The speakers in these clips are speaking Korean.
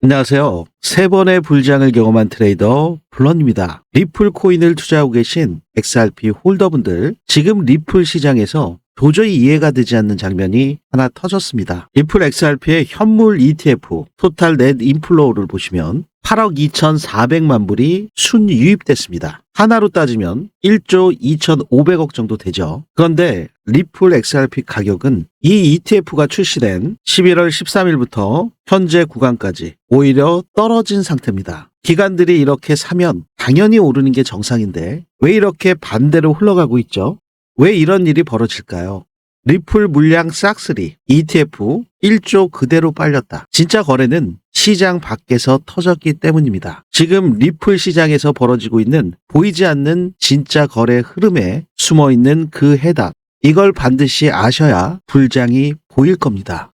안녕하세요. 세 번의 불장을 경험한 트레이더 블런입니다. 리플 코인을 투자하고 계신 XRP 홀더분들, 지금 리플 시장에서 도저히 이해가 되지 않는 장면이 하나 터졌습니다. 리플 XRP의 현물 ETF 토탈 넷 인플로우를 보시면 8억 2,400만 불이 순유입됐습니다. 하나로 따지면 1조 2,500억 정도 되죠. 그런데 리플 XRP 가격은 이 ETF가 출시된 11월 13일부터 현재 구간까지 오히려 떨어진 상태입니다. 기관들이 이렇게 사면 당연히 오르는 게 정상인데 왜 이렇게 반대로 흘러가고 있죠? 왜 이런 일이 벌어질까요? 리플 물량 싹쓸이 ETF 1조 그대로 빨렸다. 진짜 거래는 시장 밖에서 터졌기 때문입니다. 지금 리플 시장에서 벌어지고 있는 보이지 않는 진짜 거래 흐름에 숨어있는 그 해답, 이걸 반드시 아셔야 불장이 보일 겁니다.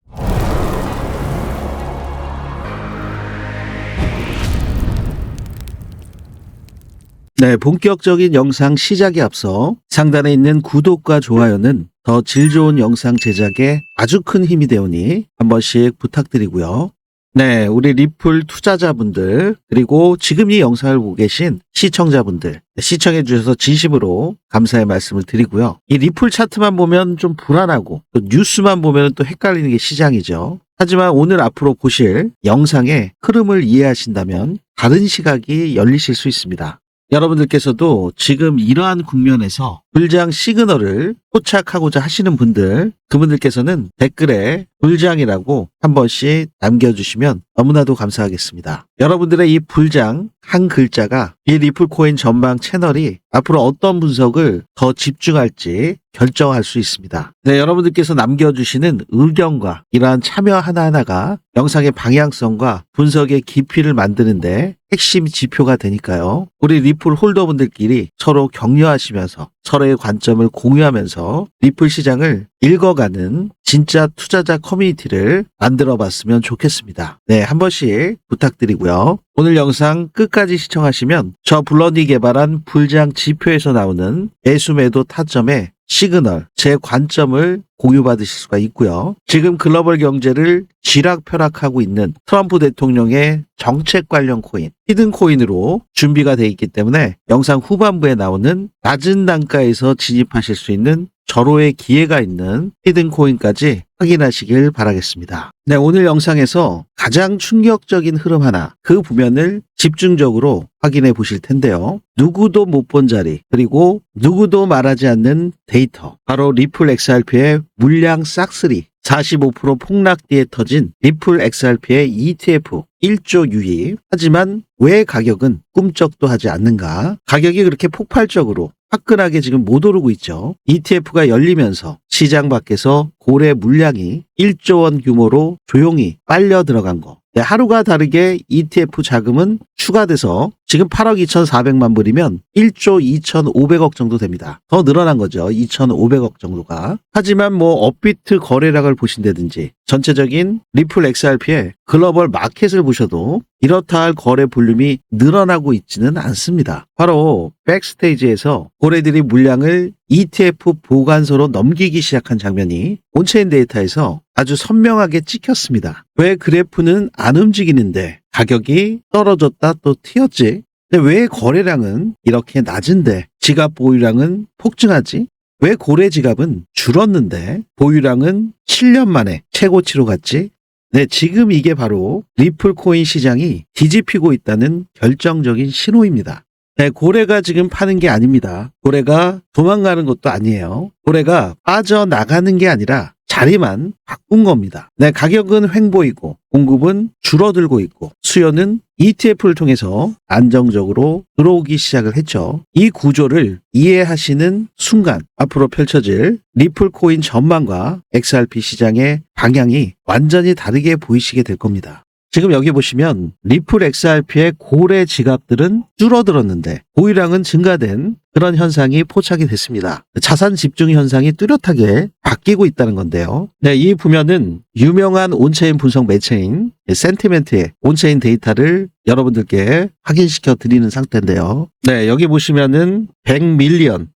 네, 본격적인 영상 시작에 앞서 상단에 있는 구독과 좋아요는 더 질 좋은 영상 제작에 아주 큰 힘이 되오니 한 번씩 부탁드리고요. 네, 우리 리플 투자자분들, 그리고 지금 이 영상을 보고 계신 시청자분들, 시청해 주셔서 진심으로 감사의 말씀을 드리고요. 이 리플 차트만 보면 좀 불안하고 또 뉴스만 보면 또 헷갈리는 게 시장이죠. 하지만 오늘 앞으로 보실 영상의 흐름을 이해하신다면 다른 시각이 열리실 수 있습니다. 여러분들께서도 지금 이러한 국면에서 불장 시그널을 포착하고자 하시는 분들, 그분들께서는 댓글에 불장이라고 한 번씩 남겨주시면 너무나도 감사하겠습니다. 여러분들의 이 불장 한 글자가 이 리플코인 전망 채널이 앞으로 어떤 분석을 더 집중할지 결정할 수 있습니다. 네, 여러분들께서 남겨주시는 의견과 이러한 참여 하나하나가 영상의 방향성과 분석의 깊이를 만드는데 핵심 지표가 되니까요. 우리 리플 홀더분들끼리 서로 격려하시면서 서로의 관점을 공유하면서 리플 시장을 읽어가는 진짜 투자자 커뮤니티를 만들어 봤으면 좋겠습니다. 네, 한 번씩 부탁드리고요. 오늘 영상 끝까지 시청하시면 저 블런이 개발한 불장 지표에서 나오는 매수매도 타점의 시그널, 제 관점을 공유받으실 수가 있고요. 지금 글로벌 경제를 쥐락펴락하고 있는 트럼프 대통령의 정책 관련 코인, 히든 코인으로 준비가 되어 있기 때문에 영상 후반부에 나오는 낮은 단가에서 진입하실 수 있는 절호의 기회가 있는 히든 코인까지 확인하시길 바라겠습니다. 네, 오늘 영상에서 가장 충격적인 흐름 하나, 그 부면을 집중적으로 확인해 보실 텐데요. 누구도 못 본 자리, 그리고 누구도 말하지 않는 데이터, 바로 리플 XRP의 물량 싹쓸이 45% 폭락 뒤에 터진 리플 XRP의 ETF 1조 유입. 하지만 왜 가격은 꿈쩍도 하지 않는가? 가격이 그렇게 폭발적으로 화끈하게 지금 못 오르고 있죠. ETF가 열리면서 시장 밖에서 고래 물량이 1조 원 규모로 조용히 빨려 들어간 거. 네, 하루가 다르게 ETF 자금은 추가돼서 지금 8억 2,400만 불이면 1조 2,500억 정도 됩니다. 더 늘어난 거죠. 2,500억 정도가. 하지만 업비트 거래량을 보신다든지 전체적인 리플 XRP의 글로벌 마켓을 보셔도 이렇다 할 거래 볼륨이 늘어나고 있지는 않습니다. 바로 백스테이지에서 고래들이 물량을 ETF 보관소로 넘기기 시작한 장면이 온체인 데이터에서 아주 선명하게 찍혔습니다. 왜 그래프는 안 움직이는데 가격이 떨어졌다 또 튀었지? 근데 왜 거래량은 이렇게 낮은데 지갑 보유량은 폭증하지? 왜 고래 지갑은 줄었는데 보유량은 7년 만에 최고치로 갔지? 네, 지금 이게 바로 리플 코인 시장이 뒤집히고 있다는 결정적인 신호입니다. 네, 고래가 지금 파는 게 아닙니다. 고래가 도망가는 것도 아니에요. 고래가 빠져나가는 게 아니라 자리만 바꾼 겁니다. 네, 가격은 횡보이고 공급은 줄어들고 있고 수요는 ETF를 통해서 안정적으로 들어오기 시작을 했죠. 이 구조를 이해하시는 순간 앞으로 펼쳐질 리플 코인 전망과 XRP 시장의 방향이 완전히 다르게 보이시게 될 겁니다. 지금 여기 보시면 리플 XRP의 고래 지갑들은 줄어들었는데 보유량은 증가된 그런 현상이 포착이 됐습니다. 자산 집중 현상이 뚜렷하게 바뀌고 있다는 건데요. 네, 이 부면은 유명한 온체인 분석 매체인 센티멘트의 온체인 데이터를 여러분들께 확인시켜 드리는 상태인데요. 네, 여기 보시면은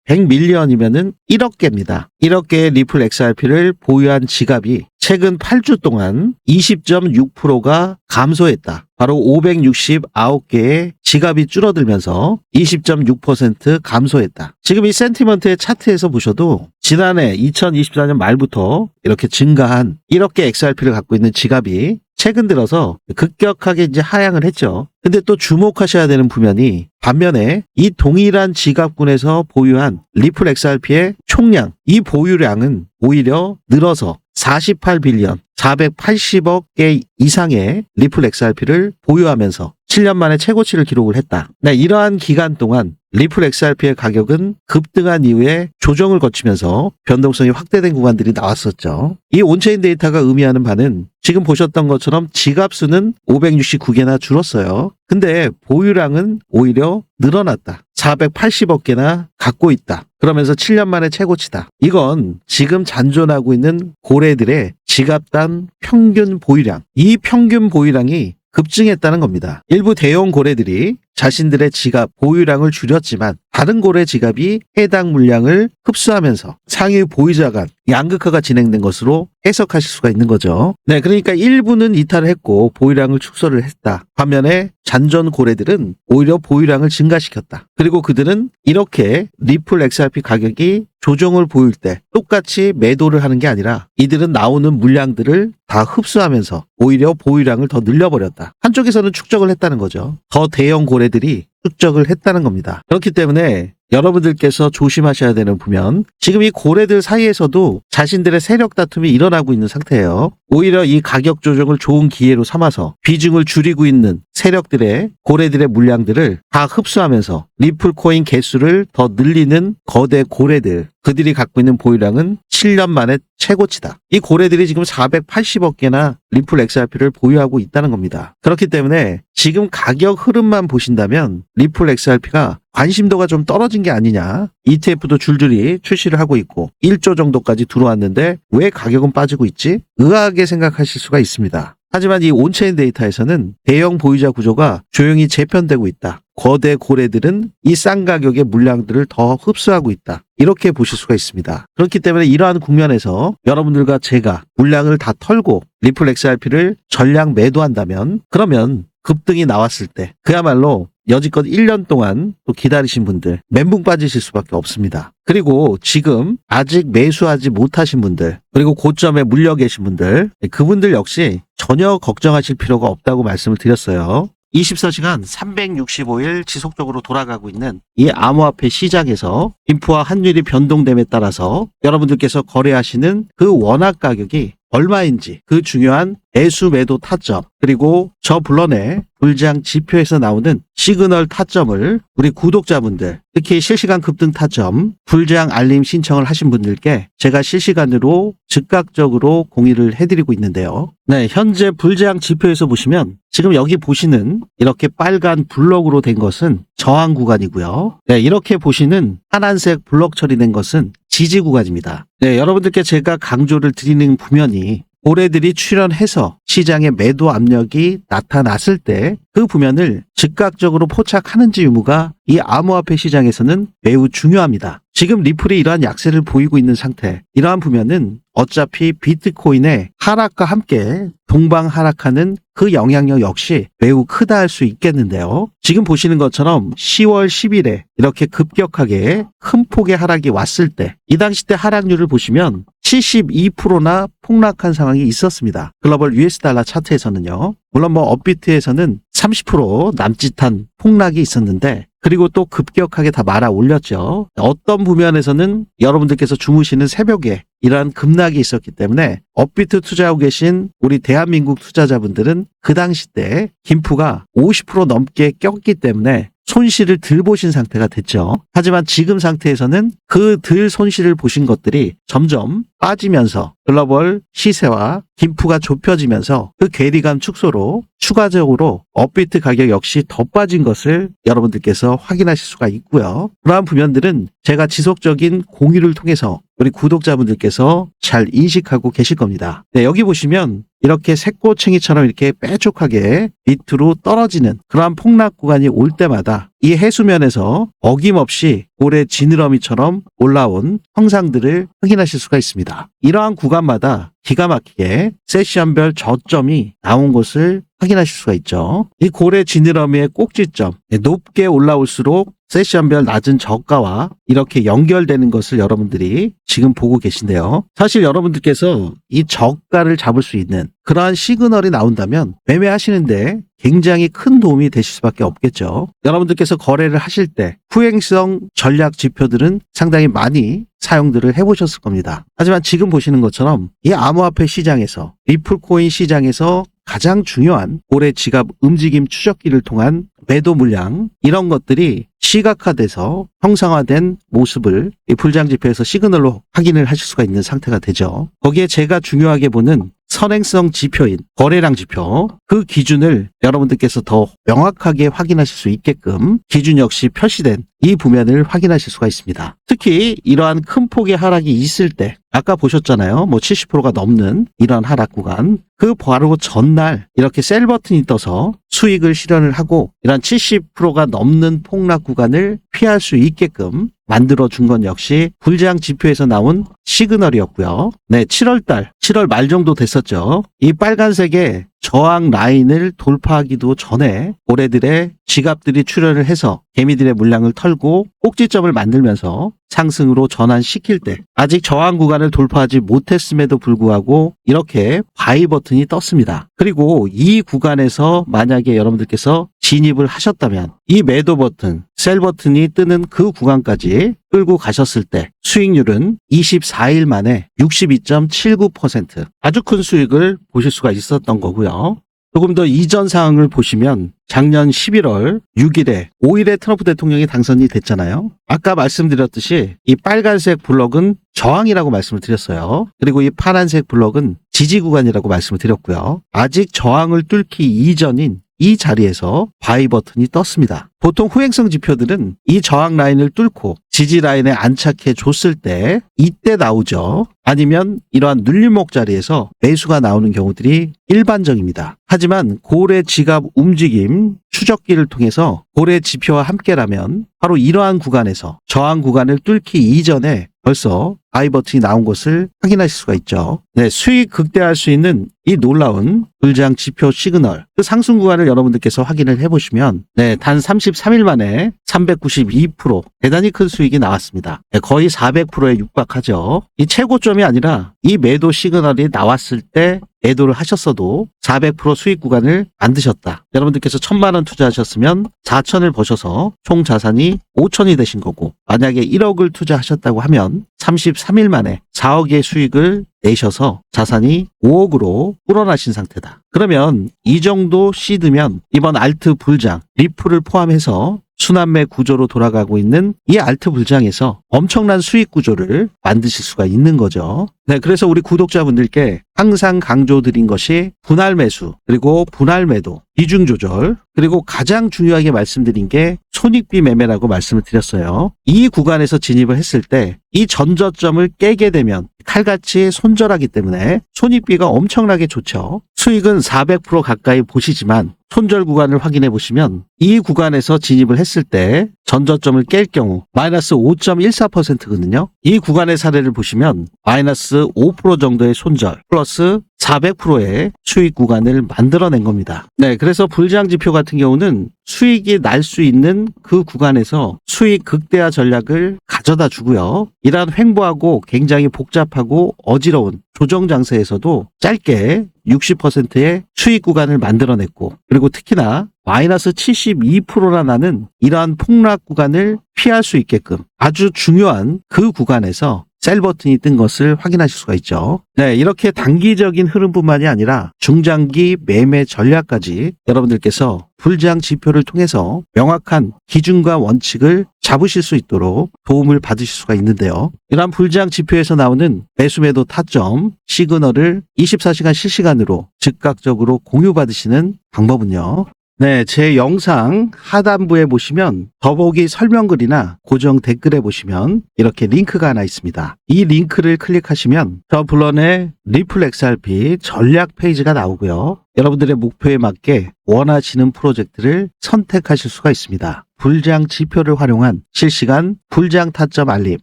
100밀리언이면은 1억 개입니다. 1억 개의 리플 XRP를 보유한 지갑이 최근 8주 동안 20.6%가 감소했다. 바로 569개의 지갑이 줄어들면서 20.6% 감소했다. 지금 이 센티먼트의 차트에서 보셔도 지난해 2024년 말부터 이렇게 증가한 1억 개 XRP를 갖고 있는 지갑이 최근 들어서 급격하게 이제 하향을 했죠. 근데 또 주목하셔야 되는 부면이 반면에 이 동일한 지갑군에서 보유한 리플 XRP의 총량, 이 보유량은 오히려 늘어서 48빌리언, 480억 개 이상의 리플 XRP를 보유하면서 7년 만에 최고치를 기록을 했다. 네, 이러한 기간 동안 리플 XRP의 가격은 급등한 이후에 조정을 거치면서 변동성이 확대된 구간들이 나왔었죠. 이 온체인 데이터가 의미하는 바는 지금 보셨던 것처럼 지갑 수는 569개나 줄었어요. 근데 보유량은 오히려 늘어났다. 480억 개나 갖고 있다. 그러면서 7년 만에 최고치다. 이건 지금 잔존하고 있는 고래들의 지갑단 평균 보유량, 이 평균 보유량이 급증했다는 겁니다. 일부 대형 고래들이 자신들의 지갑 보유량을 줄였지만 다른 고래 지갑이 해당 물량을 흡수하면서 상위 보유자 간 양극화가 진행된 것으로 해석하실 수가 있는 거죠. 네, 그러니까 일부는 이탈을 했고 보유량을 축소를 했다. 반면에 잔존 고래들은 오히려 보유량을 증가시켰다. 그리고 그들은 이렇게 리플 XRP 가격이 조정을 보일 때 똑같이 매도를 하는 게 아니라 이들은 나오는 물량들을 다 흡수하면서 오히려 보유량을 더 늘려버렸다. 한쪽에서는 축적을 했다는 거죠. 더 대형 고래들이 축적을 했다는 겁니다. 그렇기 때문에 여러분들께서 조심하셔야 되는 부면, 지금 이 고래들 사이에서도 자신들의 세력 다툼이 일어나고 있는 상태예요. 오히려 이 가격 조정을 좋은 기회로 삼아서 비중을 줄이고 있는 세력들의 고래들의 물량들을 다 흡수하면서 리플 코인 개수를 더 늘리는 거대 고래들, 그들이 갖고 있는 보유량은 7년 만에 최고치다. 이 고래들이 지금 480억 개나 리플 XRP를 보유하고 있다는 겁니다. 그렇기 때문에 지금 가격 흐름만 보신다면 리플 XRP가 관심도가 좀 떨어진 게 아니냐. ETF도 줄줄이 출시를 하고 있고 1조 정도까지 들어왔는데 왜 가격은 빠지고 있지? 의아하게 생각하실 수가 있습니다. 하지만 이 온체인 데이터에서는 대형 보유자 구조가 조용히 재편되고 있다. 거대 고래들은 이 싼 가격의 물량들을 더 흡수하고 있다. 이렇게 보실 수가 있습니다. 그렇기 때문에 이러한 국면에서 여러분들과 제가 물량을 다 털고 리플 XRP를 전량 매도한다면, 그러면 급등이 나왔을 때 그야말로 여지껏 1년 동안 또 기다리신 분들 멘붕 빠지실 수밖에 없습니다. 그리고 지금 아직 매수하지 못하신 분들, 그리고 고점에 물려 계신 분들, 그분들 역시 전혀 걱정하실 필요가 없다고 말씀을 드렸어요. 24시간 365일 지속적으로 돌아가고 있는 이 암호화폐 시장에서 인프와 환율이 변동됨에 따라서 여러분들께서 거래하시는 그 원화 가격이 얼마인지, 그 중요한 매수 매도 타점, 그리고 저 불러내 불장 지표에서 나오는 시그널 타점을 우리 구독자분들, 특히 실시간 급등 타점 불장 알림 신청을 하신 분들께 제가 실시간으로 즉각적으로 공유를 해드리고 있는데요. 네, 현재 불장 지표에서 보시면 지금 여기 보시는 이렇게 빨간 블럭으로 된 것은 저항 구간이고요. 네, 이렇게 보시는 파란색 블럭 처리된 것은 지지 구간입니다. 네, 여러분들께 제가 강조를 드리는 부면이 고래들이 출현해서 시장에 매도 압력이 나타났을 때 그 부면을 즉각적으로 포착하는지 유무가 이 암호화폐 시장에서는 매우 중요합니다. 지금 리플이 이러한 약세를 보이고 있는 상태, 이러한 부면은 어차피 비트코인의 하락과 함께 동방 하락하는 그 영향력 역시 매우 크다 할 수 있겠는데요. 지금 보시는 것처럼 10월 10일에 이렇게 급격하게 큰 폭의 하락이 왔을 때, 이 당시 때 하락률을 보시면 72%나 폭락한 상황이 있었습니다. 글로벌 US 달러 차트에서는요. 물론 업비트에서는 30% 남짓한 폭락이 있었는데, 그리고 또 급격하게 다 말아 올렸죠. 어떤 부면에서는 여러분들께서 주무시는 새벽에 이러한 급락이 있었기 때문에 업비트 투자하고 계신 우리 대한민국 투자자분들은 그 당시 때 김프가 50% 넘게 꼈기 때문에 손실을 덜 보신 상태가 됐죠. 하지만 지금 상태에서는 그 덜 손실을 보신 것들이 점점 빠지면서 글로벌 시세와 김프가 좁혀지면서 그 괴리감 축소로 추가적으로 업비트 가격 역시 더 빠진 것을 여러분들께서 확인하실 수가 있고요. 그러한 부면들은 제가 지속적인 공유를 통해서 우리 구독자분들께서 잘 인식하고 계실 겁니다. 네, 여기 보시면 이렇게 새꼬챙이처럼 이렇게 빼쪽하게 밑으로 떨어지는 그러한 폭락 구간이 올 때마다 이 해수면에서 어김없이 고래 지느러미처럼 올라온 형상들을 확인하실 수가 있습니다. 이러한 구간마다 기가 막히게 세션별 저점이 나온 것을 확인하실 수가 있죠. 이 고래 지느러미의 꼭지점 높게 올라올수록 세션별 낮은 저가와 이렇게 연결되는 것을 여러분들이 지금 보고 계신데요. 사실 여러분들께서 이 저가를 잡을 수 있는 그러한 시그널이 나온다면 매매하시는데 굉장히 큰 도움이 되실 수밖에 없겠죠. 여러분들께서 거래를 하실 때 후행성 전략 지표들은 상당히 많이 사용들을 해보셨을 겁니다. 하지만 지금 보시는 것처럼 이 암호화폐 시장에서 리플코인 시장에서 가장 중요한 고래 지갑 움직임 추적기를 통한 매도 물량 이런 것들이 시각화돼서 형상화된 모습을 이 불장 지표에서 시그널로 확인을 하실 수가 있는 상태가 되죠. 거기에 제가 중요하게 보는 선행성 지표인 거래량 지표 그 기준을 여러분들께서 더 명확하게 확인하실 수 있게끔 기준 역시 표시된 이 부면을 확인하실 수가 있습니다. 특히 이러한 큰 폭의 하락이 있을 때 아까 보셨잖아요. 70%가 넘는 이러한 하락 구간 그 바로 전날 이렇게 셀 버튼이 떠서 수익을 실현을 하고 이러한 70%가 넘는 폭락 구간을 피할 수 있게끔 만들어준 건 역시 불장 지표에서 나온 시그널이었고요. 네, 7월 말 정도 됐었죠. 이 빨간색의 저항 라인을 돌파하기도 전에 고래들의 지갑들이 출현을 해서 개미들의 물량을 털고 꼭지점을 만들면서 상승으로 전환시킬 때 아직 저항 구간을 돌파하지 못했음에도 불구하고 이렇게 바이 버튼이 떴습니다. 그리고 이 구간에서 만약에 여러분들께서 진입을 하셨다면 이 매도 버튼, 셀 버튼이 뜨는 그 구간까지 끌고 가셨을 때 수익률은 24일 만에 62.79% 아주 큰 수익을 보실 수가 있었던 거고요. 조금 더 이전 사항을 보시면 작년 11월 6일에 5일에 트럼프 대통령이 당선이 됐잖아요. 아까 말씀드렸듯이 이 빨간색 블럭은 저항이라고 말씀을 드렸어요. 그리고 이 파란색 블럭은 지지 구간이라고 말씀을 드렸고요. 아직 저항을 뚫기 이전인 이 자리에서 바이 버튼이 떴습니다. 보통 후행성 지표들은 이 저항 라인을 뚫고 지지 라인에 안착해 줬을 때 이때 나오죠. 아니면 이러한 눌림목 자리에서 매수가 나오는 경우들이 일반적입니다. 하지만 고래 지갑 움직임 추적기를 통해서 고래 지표와 함께라면 바로 이러한 구간에서 저항 구간을 뚫기 이전에 벌써 바이 버튼이 나온 것을 확인하실 수가 있죠. 네, 수익 극대화할 수 있는 이 놀라운 불장 지표 시그널 그 상승 구간을 여러분들께서 확인을 해보시면 단 33일 만에 392% 대단히 큰 수익이 나왔습니다. 거의 400%에 육박하죠. 이 최고점이 아니라 이 매도 시그널이 나왔을 때 매도를 하셨어도 400% 수익 구간을 만드셨다. 여러분들께서 1,000만 원 투자하셨으면 4천을 버셔서 총 자산이 5천이 되신 거고 만약에 1억을 투자하셨다고 하면 33일 만에 4억의 수익을 내셔서 자산이 5억으로 불어나신 상태다. 그러면 이 정도 시드면 이번 알트 불장, 리플을 포함해서 순환매 구조로 돌아가고 있는 이 알트 불장에서 엄청난 수익 구조를 만드실 수가 있는 거죠. 네, 그래서 우리 구독자분들께 항상 강조드린 것이 분할 매수, 그리고 분할 매도, 비중 조절, 그리고 가장 중요하게 말씀드린 게 손익비 매매라고 말씀을 드렸어요. 이 구간에서 진입을 했을 때 이 전저점을 깨게 되면 칼같이 손절하기 때문에 손익비가 엄청나게 좋죠. 수익은 400% 가까이 보시지만 손절 구간을 확인해 보시면 이 구간에서 진입을 했을 때 전저점을 깰 경우 마이너스 5.14%거든요. 이 구간의 사례를 보시면 마이너스 5% 정도의 손절 플러스 400%의 수익 구간을 만들어낸 겁니다. 네, 그래서 불장 지표 같은 경우는 수익이 날 수 있는 그 구간에서 수익 극대화 전략을 가져다 주고요. 이러한 횡보하고 굉장히 복잡하고 어지러운 조정 장세에서도 짧게 60%의 수익 구간을 만들어냈고 그리고 특히나 마이너스 72%나 나는 이러한 폭락 구간을 피할 수 있게끔 아주 중요한 그 구간에서 셀 버튼이 뜬 것을 확인하실 수가 있죠. 네, 이렇게 단기적인 흐름뿐만이 아니라 중장기 매매 전략까지 여러분들께서 불장 지표를 통해서 명확한 기준과 원칙을 잡으실 수 있도록 도움을 받으실 수가 있는데요. 이러한 불장 지표에서 나오는 매수매도 타점, 시그널을 24시간 실시간으로 즉각적으로 공유받으시는 방법은요. 네, 제 영상 하단부에 보시면 더보기 설명글이나 고정 댓글에 보시면 이렇게 링크가 하나 있습니다. 이 링크를 클릭하시면 저 블런의 리플 XRP 전략 페이지가 나오고요. 여러분들의 목표에 맞게 원하시는 프로젝트를 선택하실 수가 있습니다. 불장 지표를 활용한 실시간 불장 타점 알림,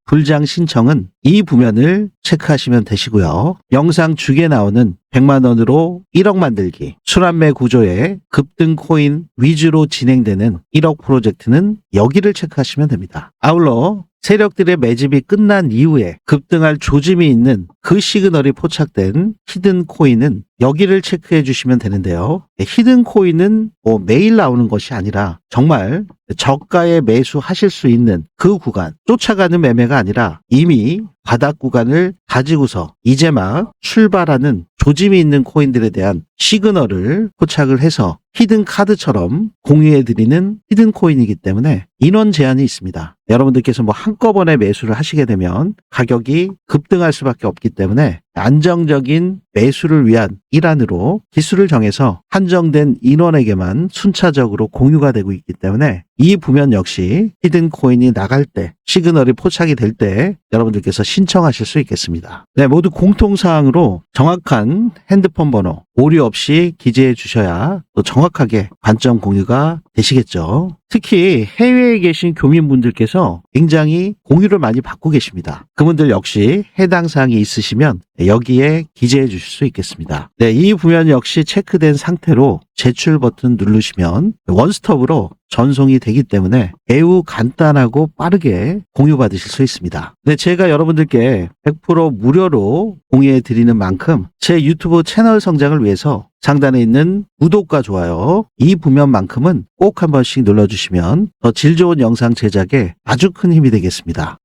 불장 신청은 이 부면을 체크하시면 되시고요. 영상 주기에 나오는 100만 원으로 1억 만들기, 순환매 구조의 급등 코인 위주로 진행되는 1억 프로젝트는 여기를 체크하시면 됩니다. 아울러 세력들의 매집이 끝난 이후에 급등할 조짐이 있는 그 시그널이 포착된 히든 코인은 여기를 체크해 주시면 되는데요. 히든 코인은 매일 나오는 것이 아니라 정말 저가에 매수하실 수 있는 그 구간, 쫓아가는 매매가 아니라 이미 바닥 구간을 가지고서 이제 막 출발하는 조짐이 있는 코인들에 대한 시그널을 포착을 해서 히든 카드처럼 공유해드리는 히든 코인이기 때문에 인원 제한이 있습니다. 여러분들께서 한꺼번에 매수를 하시게 되면 가격이 급등할 수밖에 없기 때문에 안정적인 매수를 위한 일환으로 기술을 정해서 한정된 인원에게만 순차적으로 공유가 되고 있기 때문에 이 부면 역시 히든 코인이 나갈 때, 시그널이 포착이 될 때 여러분들께서 신청하실 수 있겠습니다. 네, 모두 공통사항으로 정확한 핸드폰 번호, 오류 없이 기재해 주셔야 또 정확하게 관점 공유가 되시겠죠. 특히 해외에 계신 교민분들께서 굉장히 공유를 많이 받고 계십니다. 그분들 역시 해당 사항이 있으시면 여기에 기재해 주실 수 있겠습니다. 네, 이 부면 역시 체크된 상태로 제출 버튼 누르시면 원스톱으로 전송이 되기 때문에 매우 간단하고 빠르게 공유받으실 수 있습니다. 네, 제가 여러분들께 100% 무료로 공유해 드리는 만큼 제 유튜브 채널 성장을 위해서 상단에 있는 구독과 좋아요 이 부면만큼은 꼭 한 번씩 눌러주시면 더 질 좋은 영상 제작에 아주 큰 힘이 되겠습니다.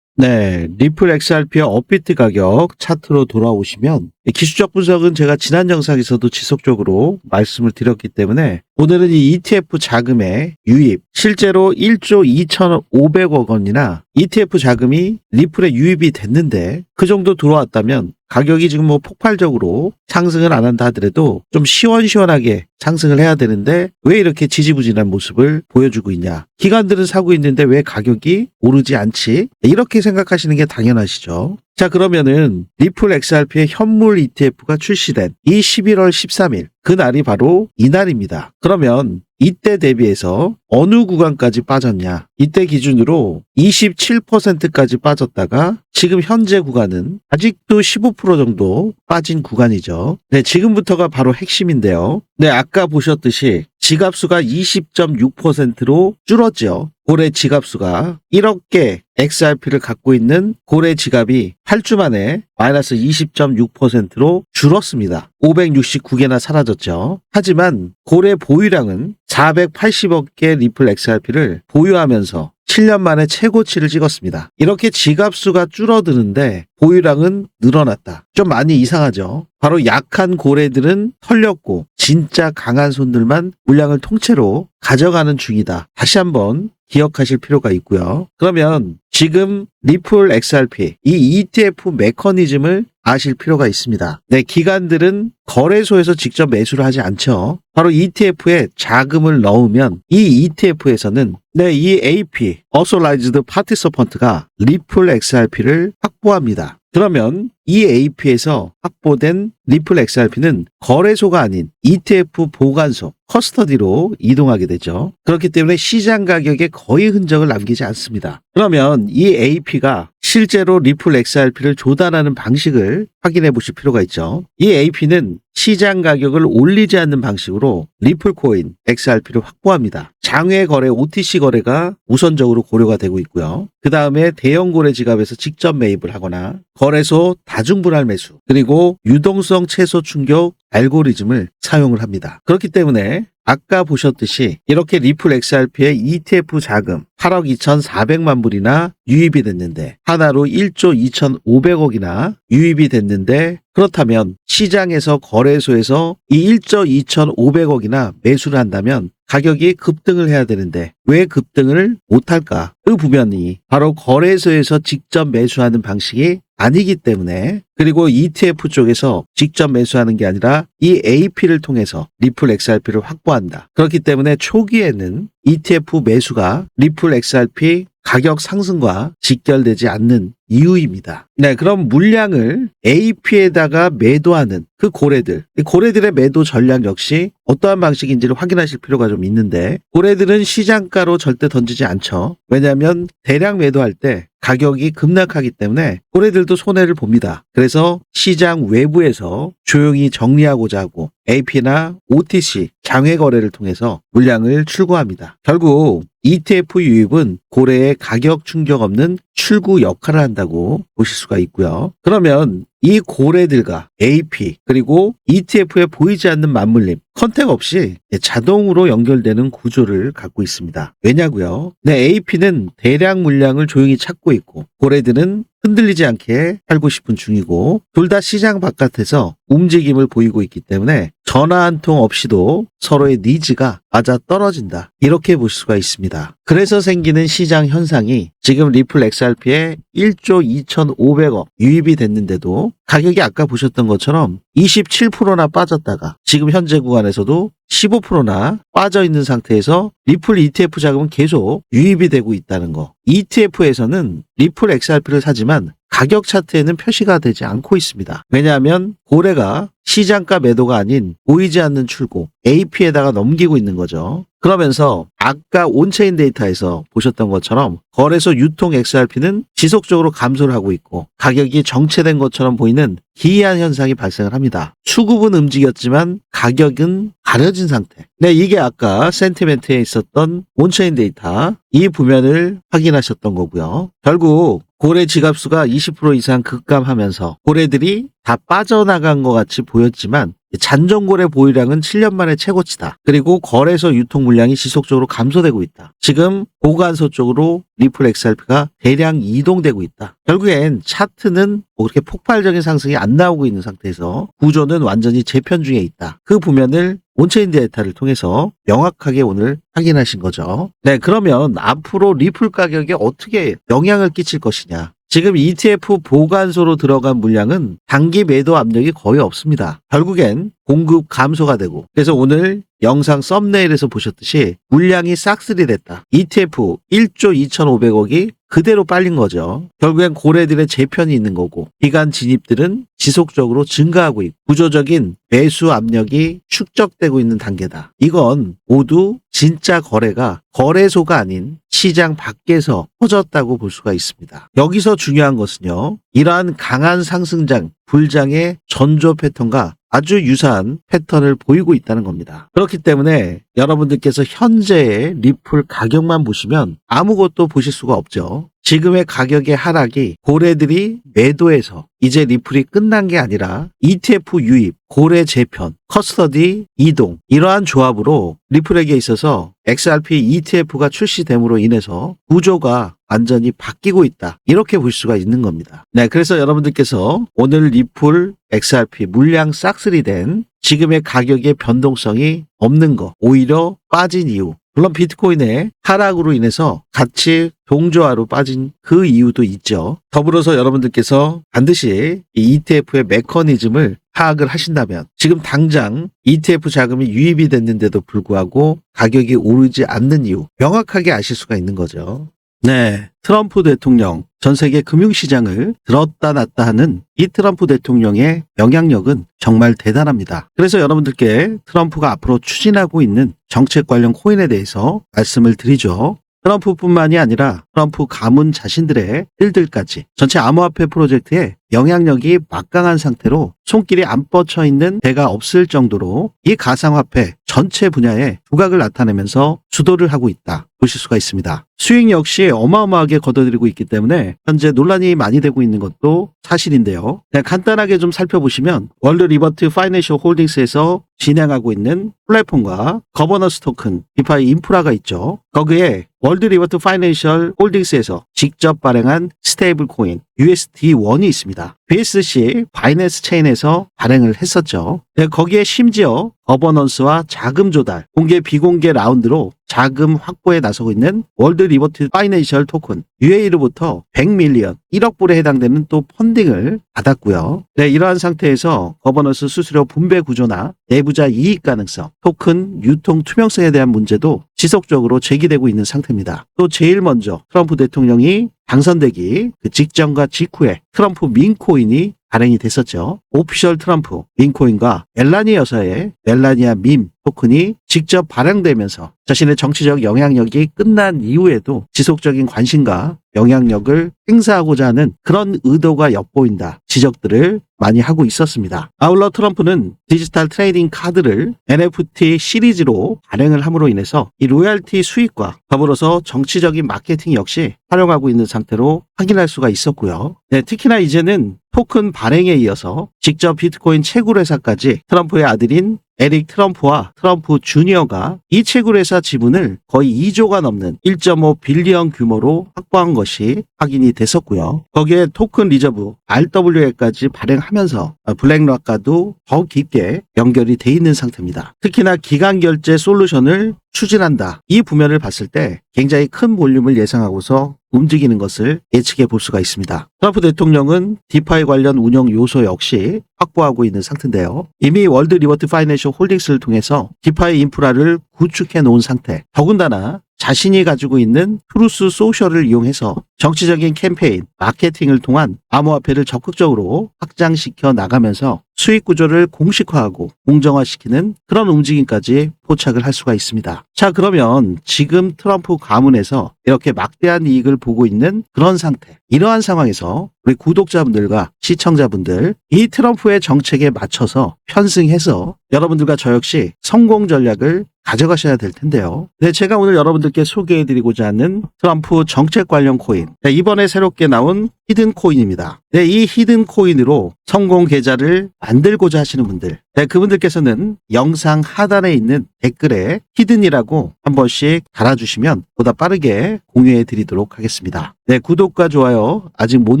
네, 리플 XRP의 업비트 가격 차트로 돌아오시면 기술적 분석은 제가 지난 영상에서도 지속적으로 말씀을 드렸기 때문에 오늘은 이 ETF 자금의 유입, 실제로 1조 2,500억 원이나 ETF 자금이 리플에 유입이 됐는데 그 정도 들어왔다면 가격이 지금 폭발적으로 상승을 안 한다 하더라도 좀 시원시원하게 상승을 해야 되는데 왜 이렇게 지지부진한 모습을 보여주고 있냐. 기관들은 사고 있는데 왜 가격이 오르지 않지? 이렇게 생각하시는 게 당연하시죠. 자, 그러면은 리플 XRP의 현물 ETF가 출시된 이 11월 13일 그날이 바로 이날입니다. 그러면 이때 대비해서 어느 구간까지 빠졌냐? 이때 기준으로 27%까지 빠졌다가 지금 현재 구간은 아직도 15% 정도 빠진 구간이죠. 네, 지금부터가 바로 핵심인데요. 네, 아까 보셨듯이 지갑수가 20.6%로 줄었죠. 고래 지갑수가 1억 개 XRP를 갖고 있는 고래 지갑이 8주 만에 마이너스 20.6%로 줄었습니다. 569개나 사라졌죠. 하지만 고래 보유량은 480억 개 리플 XRP를 보유하면서 7년 만에 최고치를 찍었습니다. 이렇게 지갑수가 줄어드는데 보유량은 늘어났다. 좀 많이 이상하죠. 바로 약한 고래들은 털렸고 진짜 강한 손들만 물량을 통째로 가져가는 중이다. 다시 한번 기억하실 필요가 있고요. 그러면 지금 리플 XRP 이 ETF 메커니즘을 아실 필요가 있습니다. 네, 기관들은 거래소에서 직접 매수를 하지 않죠. 바로 ETF에 자금을 넣으면 이 ETF에서는 이 AP, Authorized Participant가 리플 XRP를 확보합니다. 그러면 이 AP에서 확보된 리플 XRP는 거래소가 아닌 ETF 보관소, 커스터디로 이동하게 되죠. 그렇기 때문에 시장 가격에 거의 흔적을 남기지 않습니다. 그러면 이 AP가 실제로 리플 XRP를 조달하는 방식을 확인해 보실 필요가 있죠. 이 AP는 시장 가격을 올리지 않는 방식으로 리플 코인 XRP를 확보합니다. 장외 거래, OTC 거래가 우선적으로 고려가 되고 있고요. 그 다음에 대형 고래 지갑에서 직접 매입을 하거나 거래소 다중분할 매수, 그리고 유동성 최소 충격 알고리즘을 사용을 합니다. 그렇기 때문에 아까 보셨듯이 이렇게 리플 XRP의 ETF 자금 8억 2,400만 불이나 유입이 됐는데 하나로 1조 2,500억이나 유입이 됐는데 그렇다면 시장에서 거래소에서 이 1조 2,500억이나 매수를 한다면 가격이 급등을 해야 되는데 왜 급등을 못할까? 그 부면이 바로 거래소에서 직접 매수하는 방식이 아니기 때문에, 그리고 ETF 쪽에서 직접 매수하는 게 아니라 이 AP를 통해서 리플 XRP를 확보한다. 그렇기 때문에 초기에는 ETF 매수가 리플 XRP 가격 상승과 직결되지 않는 이유입니다. 네, 그럼 물량을 AP에다가 매도하는 그 고래들, 이 고래들의 매도 전략 역시 어떠한 방식인지를 확인하실 필요가 좀 있는데, 고래들은 시장가로 절대 던지지 않죠. 왜냐하면 대량 매도할 때 가격이 급락하기 때문에 고래들도 손해를 봅니다. 그래서 시장 외부에서 조용히 정리하고자 하고 AP나 OTC 장외 거래를 통해서 물량을 출고합니다. 결국 ETF 유입은 고래의 가격 충격 없는 출구 역할을 한다고 보실 수가 있고요. 그러면 이 고래들과 AP 그리고 ETF에 보이지 않는 맞물림, 컨택 없이 자동으로 연결되는 구조를 갖고 있습니다. 왜냐고요? 네, AP는 대량 물량을 조용히 찾고 있고 고래들은 흔들리지 않게 팔고 싶은 중이고, 둘 다 시장 바깥에서 움직임을 보이고 있기 때문에 전화 한 통 없이도 서로의 니즈가 맞아 떨어진다, 이렇게 볼 수가 있습니다. 그래서 생기는 시장 현상이 지금 리플 XRP에 1조 2,500억 유입이 됐는데도 가격이 아까 보셨던 것처럼 27%나 빠졌다가 지금 현재 구간에서도 15%나 빠져 있는 상태에서 리플 ETF 자금은 계속 유입이 되고 있다는 거. ETF에서는 리플 XRP를 사지만 가격 차트에는 표시가 되지 않고 있습니다. 왜냐하면 고래가 시장가 매도가 아닌 보이지 않는 출고 AP에다가 넘기고 있는 거죠. 그러면서 아까 온체인 데이터에서 보셨던 것처럼 거래소 유통 XRP는 지속적으로 감소를 하고 있고 가격이 정체된 것처럼 보이는 기이한 현상이 발생을 합니다. 수급은 움직였지만 가격은 가려진 상태. 네, 이게 아까 센티멘트에 있었던 온체인 데이터, 이 부면을 확인하셨던 거고요. 결국 고래 지갑수가 20% 이상 급감하면서 고래들이 다 빠져나간 것 같이 보였지만 잔존고래 보유량은 7년 만에 최고치다. 그리고 거래소 유통 물량이 지속적으로 감소되고 있다. 지금 보관소 쪽으로 리플 XRP가 대량 이동되고 있다. 결국엔 차트는 그렇게 폭발적인 상승이 안 나오고 있는 상태에서 구조는 완전히 재편 중에 있다. 그 부면을 온체인 데이터를 통해서 명확하게 오늘 확인하신 거죠. 네, 그러면 앞으로 리플 가격에 어떻게 영향을 끼칠 것이냐. 지금 ETF 보관소로 들어간 물량은 단기 매도 압력이 거의 없습니다. 결국엔 공급 감소가 되고, 그래서 오늘 영상 썸네일에서 보셨듯이 물량이 싹쓸이 됐다. ETF 1조 2,500억이 그대로 빨린 거죠. 결국엔 고래들의 재편이 있는 거고, 기관 진입들은 지속적으로 증가하고 있고 구조적인 매수 압력이 축적되고 있는 단계다. 이건 모두 진짜 거래가 거래소가 아닌 시장 밖에서 퍼졌다고 볼 수가 있습니다. 여기서 중요한 것은요, 이러한 강한 상승장, 불장의 전조 패턴과 아주 유사한 패턴을 보이고 있다는 겁니다. 그렇기 때문에 여러분들께서 현재의 리플 가격만 보시면 아무것도 보실 수가 없죠. 지금의 가격의 하락이 고래들이 매도해서 이제 리플이 끝난 게 아니라 ETF 유입, 고래 재편, 커스터디 이동, 이러한 조합으로 리플에게 있어서 XRP ETF가 출시됨으로 인해서 구조가 완전히 바뀌고 있다, 이렇게 볼 수가 있는 겁니다. 네, 그래서 여러분들께서 오늘 리플 XRP 물량 싹쓸이 된 지금의 가격의 변동성이 없는 거, 오히려 빠진 이유, 물론 비트코인의 하락으로 인해서 같이 동조화로 빠진 그 이유도 있죠. 더불어서 여러분들께서 반드시 이 ETF의 메커니즘을 파악을 하신다면 지금 당장 ETF 자금이 유입이 됐는데도 불구하고 가격이 오르지 않는 이유 명확하게 아실 수가 있는 거죠. 네, 트럼프 대통령, 전 세계 금융시장을 들었다 놨다 하는 이 트럼프 대통령의 영향력은 정말 대단합니다. 그래서 여러분들께 트럼프가 앞으로 추진하고 있는 정책 관련 코인에 대해서 말씀을 드리죠. 트럼프뿐만이 아니라 트럼프 가문 자신들의 일들까지 전체 암호화폐 프로젝트에 영향력이 막강한 상태로 손길이 안 뻗쳐 있는 데가 없을 정도로 이 가상화폐 전체 분야에 두각을 나타내면서 주도를 하고 있다 보실 수가 있습니다. 수익 역시 어마어마하게 거둬들이고 있기 때문에 현재 논란이 많이 되고 있는 것도 사실인데요. 그냥 간단하게 좀 살펴보시면 월드 리버트 파이낸셜 홀딩스에서 진행하고 있는 플랫폼과 거버넌스 토큰, 디파이 인프라가 있죠. 거기에 월드 리버트 파이낸셜 홀딩스에서 직접 발행한 스테이블 코인 USD1이 있습니다. BSC 바이낸스 체인에서 발행을 했었죠. 거기에 심지어 거버넌스와 자금 조달, 공개 비공개 라운드로 자금 확보에 나서고 있는 월드 리버티 파이낸셜 토큰 UAE로부터 100밀리언 1억 불에 해당되는 또 펀딩을 받았고요. 네, 이러한 상태에서 거버넌스 수수료 분배 구조나 내부자 이익 가능성, 토큰 유통 투명성에 대한 문제도 지속적으로 제기되고 있는 상태입니다. 또 제일 먼저 트럼프 대통령이 당선되기 그 직전과 직후에 트럼프 민코인이 발행이 됐었죠. 오피셜 트럼프 민코인과 멜라니 여사의 멜라니아 밈 토큰이 직접 발행되면서 자신의 정치적 영향력이 끝난 이후에도 지속적인 관심과 영향력을 행사하고자 하는 그런 의도가 엿보인다 지적들을 많이 하고 있었습니다. 아울러 트럼프는 디지털 트레이딩 카드를 NFT 시리즈로 발행을 함으로 인해서 이 로열티 수익과 더불어서 정치적인 마케팅 역시 활용하고 있는 상태로 확인할 수가 있었고요. 네, 특히나 이제는 토큰 발행에 이어서 직접 비트코인 채굴 회사까지 트럼프의 아들인 에릭 트럼프와 트럼프 주니어가 이 채굴 회사 지분을 거의 2조가 넘는 1.5 빌리언 규모로 확보한 것이 확인이 됐었고요. 거기에 토큰 리저브 RWA까지 발행하면서 블랙락과도 더 깊게 연결이 돼 있는 상태입니다. 특히나 기간 결제 솔루션을 추진한다. 이 부면을 봤을 때 굉장히 큰 볼륨을 예상하고서 움직이는 것을 예측해 볼 수가 있습니다. 트럼프 대통령은 디파이 관련 운영 요소 역시 확보하고 있는 상태인데요. 이미 월드 리버티 파이낸셜 홀딩스를 통해서 디파이 인프라를 구축해 놓은 상태. 더군다나 자신이 가지고 있는 트루스 소셜을 이용해서 정치적인 캠페인, 마케팅을 통한 암호화폐를 적극적으로 확장시켜 나가면서 수익 구조를 공식화하고 공정화시키는 그런 움직임까지 포착을 할 수가 있습니다. 자, 그러면 지금 트럼프 가문에서 이렇게 막대한 이익을 보고 있는 그런 상태. 이러한 상황에서 우리 구독자분들과 시청자분들 이 트럼프의 정책에 맞춰서 편승해서 여러분들과 저 역시 성공 전략을 가져가셔야 될 텐데요. 네, 제가 오늘 여러분들께 소개해드리고자 하는 트럼프 정책 관련 코인. 네, 이번에 새롭게 나온 히든 코인입니다. 네, 이 히든 코인으로 성공 계좌를 만들고자 하시는 분들. 네, 그분들께서는 영상 하단에 있는 댓글에 히든이라고 한 번씩 달아주시면 보다 빠르게 공유해 드리도록 하겠습니다. 네, 구독과 좋아요 아직 못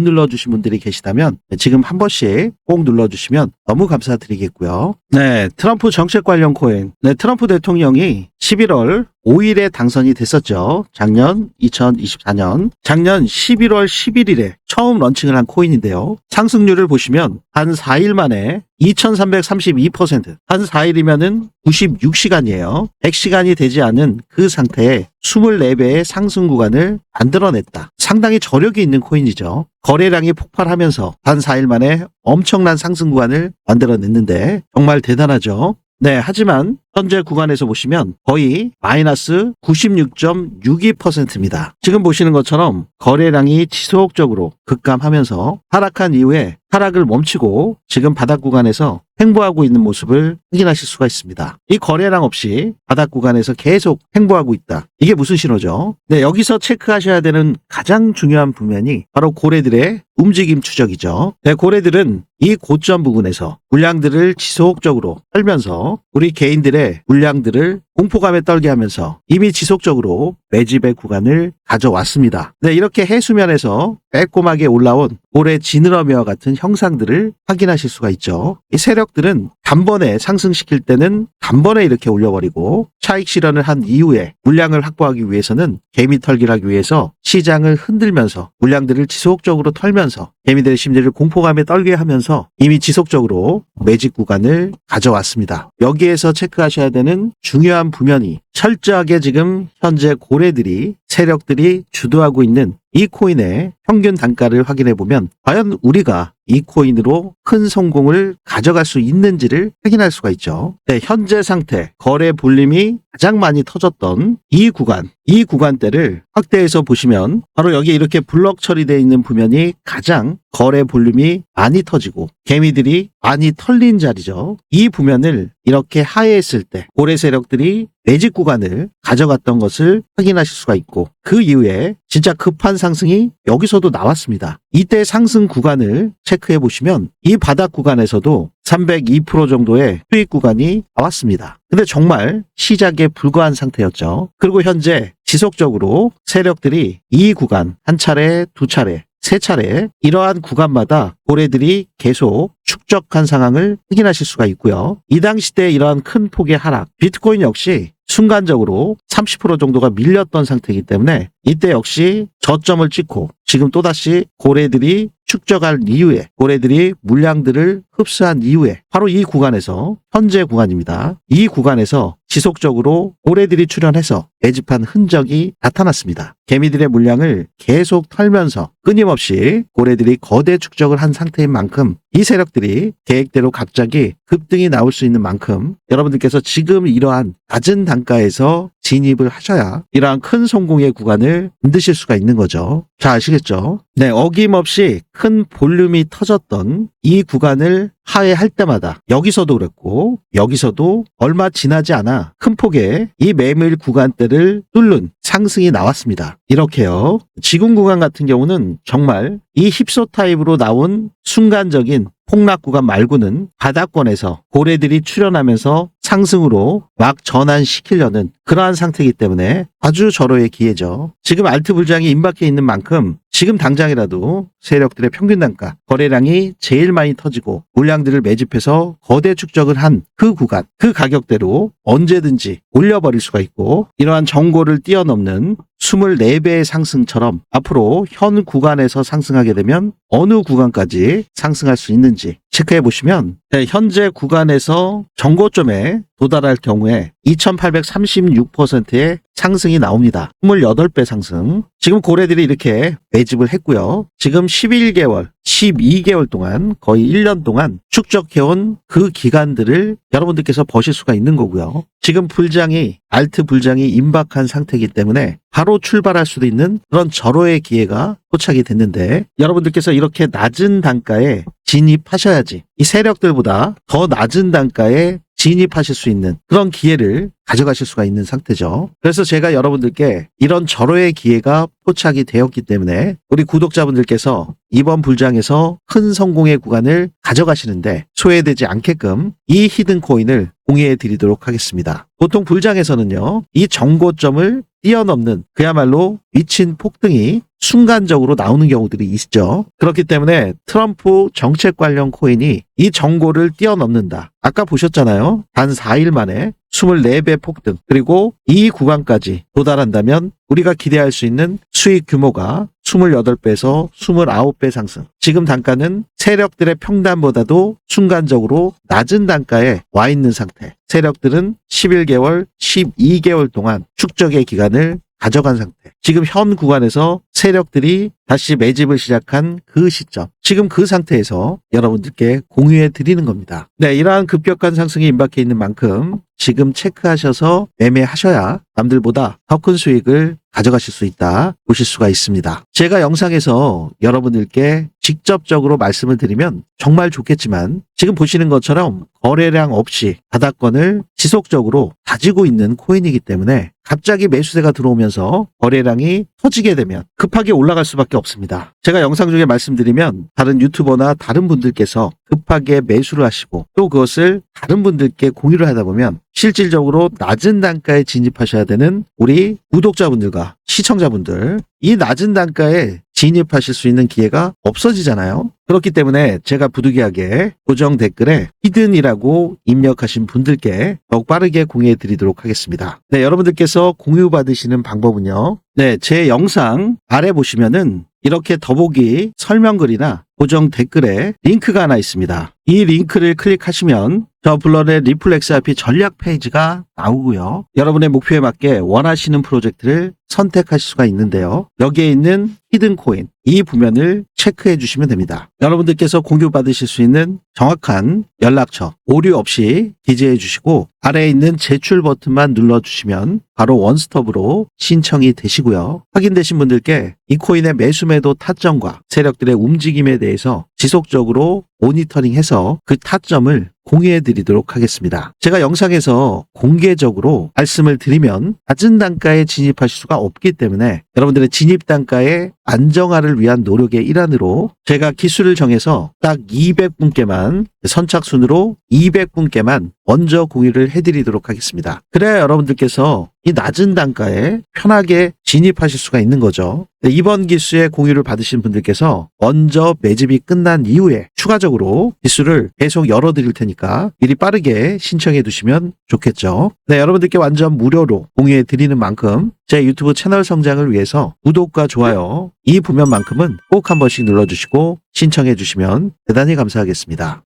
눌러주신 분들이 계시다면 지금 한 번씩 꼭 눌러주시면 너무 감사드리겠고요. 네, 트럼프 정책 관련 코인. 네, 트럼프 대통령이 11월 5일에 당선이 됐었죠. 작년 2024년 작년 11월 11일에 처음 런칭을 한 코인인데요. 상승률을 보시면 한 4일 만에 2332%, 한 4일이면은 96시간이에요. 100시간이 되지 않은 그 상태에 24배의 상승 구간을 만들어냈다. 상당히 저력이 있는 코인이죠. 거래량이 폭발하면서 한 4일 만에 엄청난 상승 구간을 만들어냈는데 정말 대단하죠. 네, 하지만 현재 구간에서 보시면 거의 마이너스 96.62%입니다. 지금 보시는 것처럼 거래량이 지속적으로 급감하면서 하락한 이후에 하락을 멈추고 지금 바닥 구간에서 횡보하고 있는 모습을 확인하실 수가 있습니다. 이 거래량 없이 바닥 구간에서 계속 횡보하고 있다. 이게 무슨 신호죠? 네, 여기서 체크하셔야 되는 가장 중요한 부면이 바로 고래들의 움직임 추적이죠. 네, 고래들은 이 고점 부근에서 물량들을 지속적으로 팔면서 우리 개인들의 물량들을 공포감에 떨게 하면서 이미 지속적으로 매집의 구간을 가져왔습니다. 네, 이렇게 해수면에서 빼꼼하게 올라온 고래 지느러미와 같은 형상들을 확인하실 수가 있죠. 이 세력들은 단번에 상승시킬 때는 단번에 이렇게 올려버리고 차익 실현을 한 이후에 물량을 확보하기 위해서는 개미 털기를 하기 위해서 시장을 흔들면서 물량들을 지속적으로 털면서 개미들의 심리를 공포감에 떨게 하면서 이미 지속적으로 매집 구간을 가져왔습니다. 여기에서 체크하셔야 되는 중요한 부면이 철저하게 지금 현재 고래들이 세력들이 주도하고 있는 이 코인의 평균 단가를 확인해 보면 과연 우리가 이 코인으로 큰 성공을 가져갈 수 있는지를 확인할 수가 있죠. 네, 현재 상태 거래 볼륨이 가장 많이 터졌던 이 구간대를 확대해서 보시면 바로 여기 이렇게 블럭 처리되어 있는 부면이 가장 거래 볼륨이 많이 터지고 개미들이 많이 털린 자리죠. 이 부면을 이렇게 하회했을 때 고래 세력들이 매집 구간을 가져갔던 것을 확인하실 수가 있고 그 이후에 진짜 급한 상승이 여기서도 나왔습니다. 이때 상승 구간을 체크해 보시면 이 바닥 구간에서도 302% 정도의 수익 구간이 나왔습니다. 근데 정말 시작에 불과한 상태였죠. 그리고 현재 지속적으로 세력들이 이 구간 한 차례, 두 차례, 3차례 이러한 구간마다 고래들이 계속 축적한 상황을 확인하실 수가 있고요. 이 당시 때 이러한 큰 폭의 하락, 비트코인 역시 순간적으로 30% 정도가 밀렸던 상태이기 때문에 이때 역시 저점을 찍고 지금 또다시 고래들이 축적할 이후에 고래들이 물량들을 흡수한 이후에 바로 이 구간에서 현재 구간입니다. 이 구간에서 지속적으로 고래들이 출현해서 매집한 흔적이 나타났습니다. 개미들의 물량을 계속 털면서 끊임없이 고래들이 거대 축적을 한 상태인 만큼 이 세력들이 계획대로 갑자기 급등이 나올 수 있는 만큼 여러분들께서 지금 이러한 낮은 단가에서 진입을 하셔야 이러한 큰 성공의 구간을 만드실 수가 있는 거죠. 자, 아시겠죠? 네, 어김없이 큰 볼륨이 터졌던 이 구간을 하회할 때마다 여기서도 그랬고 여기서도 얼마 지나지 않아 큰 폭의 이 매물 구간대를 뚫는 상승이 나왔습니다. 이렇게요. 지금 구간 같은 경우는 정말 이 힙소 타입으로 나온 순간적인 폭락 구간 말고는 바닥권에서 고래들이 출현하면서 상승으로 막 전환시키려는 그러한 상태이기 때문에 아주 절호의 기회죠. 지금 알트 불장이 임박해 있는 만큼 지금 당장이라도 세력들의 평균 단가, 거래량이 제일 많이 터지고 물량들을 매집해서 거대 축적을 한 그 구간, 그 가격대로 언제든지 올려버릴 수가 있고 이러한 정고를 뛰어넘는 24배의 상승처럼 앞으로 현 구간에서 상승하게 되면 어느 구간까지 상승할 수 있는지 체크해 보시면 현재 구간에서 정고점에 도달할 경우에 2836%의 상승이 나옵니다. 28배 상승. 지금 고래들이 이렇게 매집을 했고요. 지금 11개월, 12개월 동안 거의 1년 동안 축적해온 그 기간들을 여러분들께서 보실 수가 있는 거고요. 지금 불장이 알트 불장이 임박한 상태이기 때문에 바로 출발할 수도 있는 그런 절호의 기회가 포착이 됐는데 여러분들께서 이렇게 낮은 단가에 진입하셔야지 이 세력들보다 더 낮은 단가에 진입하실 수 있는 그런 기회를 가져가실 수가 있는 상태죠. 그래서 제가 여러분들께 이런 절호의 기회가 포착이 되었기 때문에 우리 구독자분들께서 이번 불장에서 큰 성공의 구간을 가져가시는데 소외되지 않게끔 이 히든 코인을 공유해 드리도록 하겠습니다. 보통 불장에서는요, 이 정고점을 뛰어넘는 그야말로 미친 폭등이 순간적으로 나오는 경우들이 있죠. 그렇기 때문에 트럼프 정책 관련 코인이 이 정고를 뛰어넘는다. 아까 보셨잖아요. 단 4일 만에 24배 폭등, 그리고 이 구간까지 도달한다면 우리가 기대할 수 있는 수익 규모가 28배에서 29배 상승. 지금 단가는 세력들의 평단보다도 순간적으로 낮은 단가에 와 있는 상태. 세력들은 11개월, 12개월 동안 축적의 기간을 가져간 상태. 지금 현 구간에서 세력들이 다시 매집을 시작한 그 시점. 지금 그 상태에서 여러분들께 공유해 드리는 겁니다. 네, 이러한 급격한 상승이 임박해 있는 만큼 지금 체크하셔서 매매하셔야 남들보다 더 큰 수익을 가져가실 수 있다 보실 수가 있습니다. 제가 영상에서 여러분들께 직접적으로 말씀을 드리면 정말 좋겠지만 지금 보시는 것처럼 거래량 없이 바닥권을 지속적으로 가지고 있는 코인이기 때문에 갑자기 매수세가 들어오면서 거래량이 터지게 되면 급하게 올라갈 수밖에 없습니다. 제가 영상 중에 말씀드리면 다른 유튜버나 다른 분들께서 급하게 매수를 하시고 또 그것을 다른 분들께 공유를 하다 보면 실질적으로 낮은 단가에 진입하셔야 되는 우리 구독자분들과 시청자분들, 이 낮은 단가에 진입하실 수 있는 기회가 없어지잖아요. 그렇기 때문에 제가 부득이하게 고정 댓글에 히든이라고 입력하신 분들께 더욱 빠르게 공유해 드리도록 하겠습니다. 네, 여러분들께서 공유 받으시는 방법은요. 네, 제 영상 아래 보시면은 이렇게 더보기 설명글이나 고정 댓글에 링크가 하나 있습니다. 이 링크를 클릭하시면 저 블런의 리플렉스 RP 전략 페이지가 나오고요. 여러분의 목표에 맞게 원하시는 프로젝트를 선택하실 수가 있는데요. 여기에 있는 히든 코인 이 부면을 체크해 주시면 됩니다. 여러분들께서 공유 받으실 수 있는 정확한 연락처 오류 없이 기재해 주시고 아래에 있는 제출 버튼만 눌러주시면 바로 원스톱으로 신청이 되시고요. 확인되신 분들께 이 코인의 매수 매도 타점과 세력들의 움직임에 대해서 지속적으로 모니터링해서 그 타점을 공유해 드리도록 하겠습니다. 제가 영상에서 공개적으로 말씀을 드리면 낮은 단가에 진입하실 수가 없기 때문에 여러분들의 진입 단가의 안정화를 위한 노력의 일환으로 제가 기수를 정해서 딱 200분께만 선착순으로 200분께만 먼저 공유를 해드리도록 하겠습니다. 그래야 여러분들께서 이 낮은 단가에 편하게 진입하실 수가 있는 거죠. 네, 이번 기수의 공유를 받으신 분들께서 먼저 매집이 끝난 이후에 추가적으로 기수를 계속 열어드릴 테니까 미리 빠르게 신청해 두시면 좋겠죠. 네, 여러분들께 완전 무료로 공유해 드리는 만큼 제 유튜브 채널 성장을 위해서 구독과 좋아요 이 부면만큼은 꼭 한 번씩 눌러주시고 신청해 주시면 대단히 감사하겠습니다.